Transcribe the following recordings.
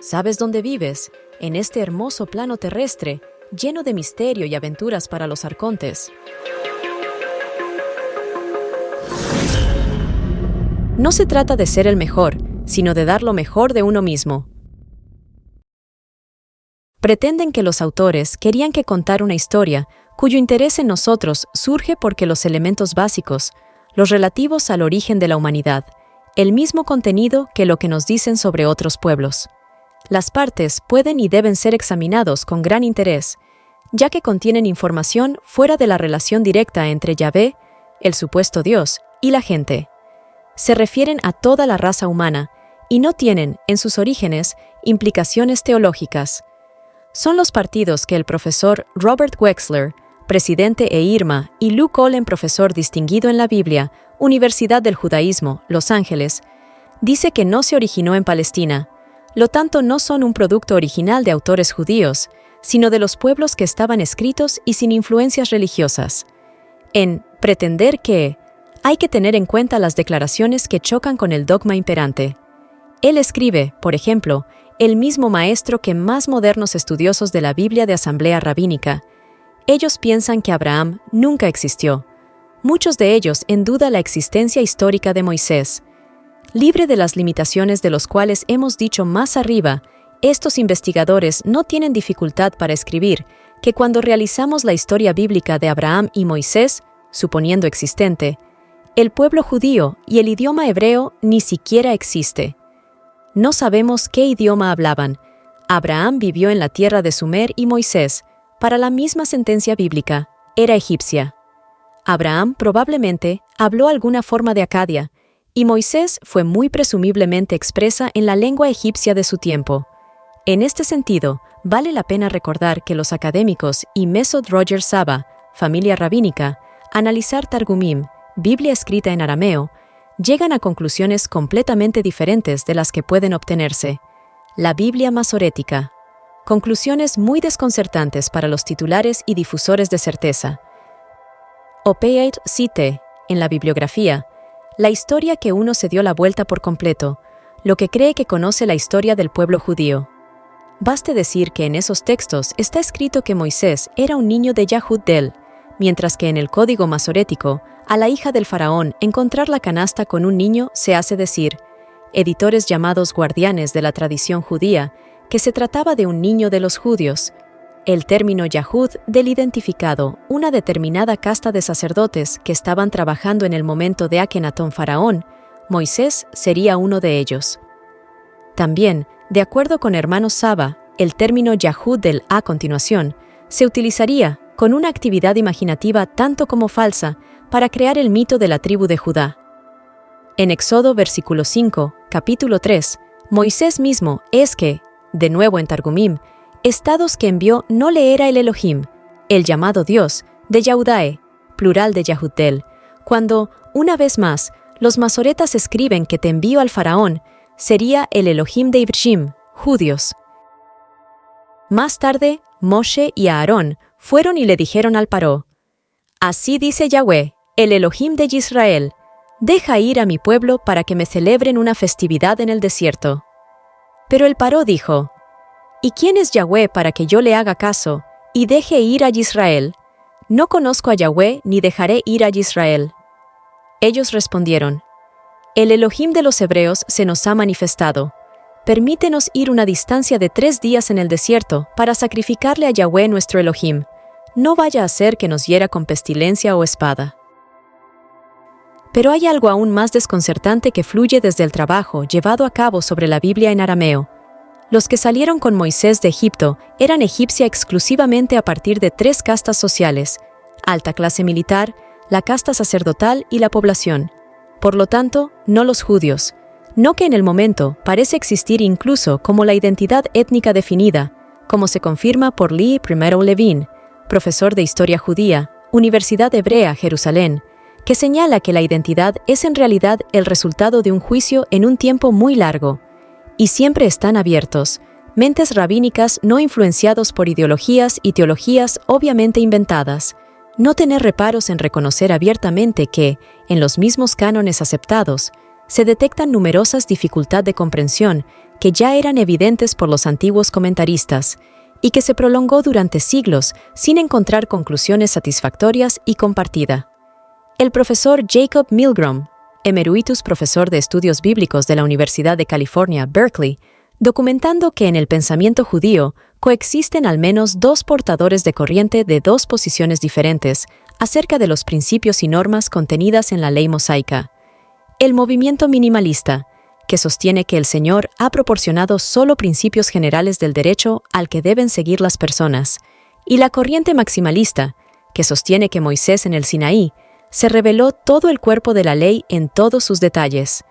¿Sabes dónde vives? En este hermoso plano terrestre, lleno de misterio y aventuras para los arcontes. No se trata de ser el mejor, sino de dar lo mejor de uno mismo. Pretenden que los autores querían que contar una historia cuyo interés en nosotros surge porque los elementos básicos, los relativos al origen de la humanidad, el mismo contenido que lo que nos dicen sobre otros pueblos. Las partes pueden y deben ser examinados con gran interés, ya que contienen información fuera de la relación directa entre Yahvé, el supuesto Dios, y la gente. Se refieren a toda la raza humana y no tienen, en sus orígenes, implicaciones teológicas. Son los partidos que el profesor Robert Wexler, presidente EIRMA, y Luke Olin, profesor distinguido en la Biblia, Universidad del Judaísmo, Los Ángeles, dice que no se originó en Palestina, lo tanto no son un producto original de autores judíos, sino de los pueblos que estaban escritos y sin influencias religiosas. En pretender que hay que tener en cuenta las declaraciones que chocan con el dogma imperante. Él escribe, por ejemplo, el mismo maestro que más modernos estudiosos de la Biblia de Asamblea Rabínica. Ellos piensan que Abraham nunca existió. Muchos de ellos en duda la existencia histórica de Moisés. Libre de las limitaciones de los cuales hemos dicho más arriba, estos investigadores no tienen dificultad para escribir que cuando realizamos la historia bíblica de Abraham y Moisés, suponiendo existente, el pueblo judío y el idioma hebreo ni siquiera existe. No sabemos qué idioma hablaban. Abraham vivió en la tierra de Sumer y Moisés, para la misma sentencia bíblica, era egipcia. Abraham probablemente habló alguna forma de acadia, y Moisés fue muy presumiblemente expresa en la lengua egipcia de su tiempo. En este sentido, vale la pena recordar que los académicos y Mesod Roger Saba, familia rabínica, analizar Targumim, Biblia escrita en arameo, llegan a conclusiones completamente diferentes de las que pueden obtenerse. La Biblia masorética. Conclusiones muy desconcertantes para los titulares y difusores de certeza. Opeit cite, en la bibliografía, la historia que uno se dio la vuelta por completo, lo que cree que conoce la historia del pueblo judío. Baste decir que en esos textos está escrito que Moisés era un niño de Yahud-del, mientras que en el código masorético, a la hija del faraón encontrar la canasta con un niño se hace decir, editores llamados guardianes de la tradición judía, que se trataba de un niño de los judíos. El término Yahud del identificado una determinada casta de sacerdotes que estaban trabajando en el momento de Akenatón faraón, Moisés sería uno de ellos. También, de acuerdo con hermano Saba, el término Yahud del a continuación se utilizaría con una actividad imaginativa tanto como falsa para crear el mito de la tribu de Judá. En Éxodo versículo 5, capítulo 3, Moisés mismo es que, de nuevo en Targumim, estados que envió no le era el Elohim, el llamado Dios, de Yahudae, plural de Yahud-del, cuando, una vez más, los masoretas escriben que te envío al faraón, sería el Elohim de Ibrshim, judíos. Más tarde, Moshe y Aarón fueron y le dijeron al Paró, así dice Yahweh, el Elohim de Israel, deja ir a mi pueblo para que me celebren una festividad en el desierto. Pero el Paró dijo, ¿y quién es Yahweh para que yo le haga caso y deje ir a Israel? No conozco a Yahweh ni dejaré ir a Israel. Ellos respondieron, el Elohim de los hebreos se nos ha manifestado. Permítenos ir una distancia de 3 días en el desierto para sacrificarle a Yahweh nuestro Elohim. No vaya a ser que nos hiera con pestilencia o espada. Pero hay algo aún más desconcertante que fluye desde el trabajo llevado a cabo sobre la Biblia en arameo. Los que salieron con Moisés de Egipto eran egipcia exclusivamente a partir de 3 castas sociales, alta clase militar, la casta sacerdotal y la población. Por lo tanto, no los judíos, no que en el momento parece existir incluso como la identidad étnica definida, como se confirma por Lee I. Levin, profesor de Historia Judía, Universidad Hebrea, Jerusalén, que señala que la identidad es en realidad el resultado de un juicio en un tiempo muy largo, y siempre están abiertos, mentes rabínicas no influenciados por ideologías y teologías obviamente inventadas, no tener reparos en reconocer abiertamente que, en los mismos cánones aceptados, se detectan numerosas dificultades de comprensión que ya eran evidentes por los antiguos comentaristas y que se prolongó durante siglos sin encontrar conclusiones satisfactorias y compartida. El profesor Jacob Milgrom, emeritus profesor de estudios bíblicos de la Universidad de California, Berkeley, documentando que en el pensamiento judío coexisten al menos dos portadores de corriente de dos posiciones diferentes acerca de los principios y normas contenidas en la ley mosaica. El movimiento minimalista, que sostiene que el Señor ha proporcionado solo principios generales del derecho al que deben seguir las personas, y la corriente maximalista, que sostiene que Moisés en el Sinaí se reveló todo el cuerpo de la ley en todos sus detalles.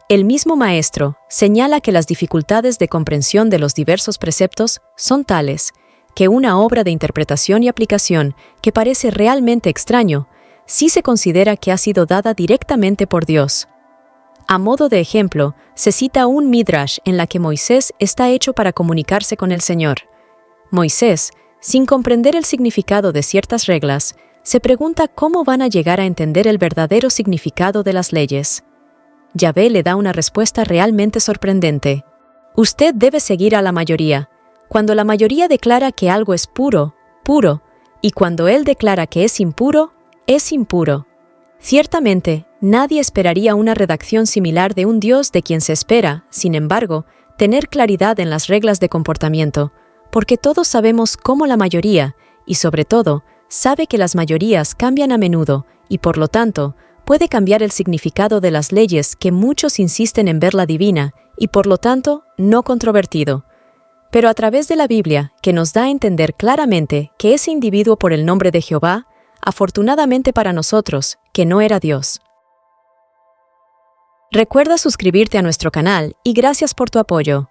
El mismo maestro señala que las dificultades de comprensión de los diversos preceptos son tales que una obra de interpretación y aplicación que parece realmente extraño, sí se considera que ha sido dada directamente por Dios. A modo de ejemplo, se cita un midrash en la que Moisés está hecho para comunicarse con el Señor. Moisés, sin comprender el significado de ciertas reglas, se pregunta cómo van a llegar a entender el verdadero significado de las leyes. Yahvé le da una respuesta realmente sorprendente. Usted debe seguir a la mayoría. Cuando la mayoría declara que algo es puro, puro, y cuando él declara que es impuro, es impuro. Ciertamente, nadie esperaría una redacción similar de un Dios de quien se espera, sin embargo, tener claridad en las reglas de comportamiento, porque todos sabemos cómo la mayoría, y sobre todo, sabe que las mayorías cambian a menudo y, por lo tanto, puede cambiar el significado de las leyes que muchos insisten en verla divina y, por lo tanto, no controvertido. Pero a través de la Biblia, que nos da a entender claramente que ese individuo por el nombre de Jehová, afortunadamente para nosotros, que no era Dios. Recuerda suscribirte a nuestro canal y gracias por tu apoyo.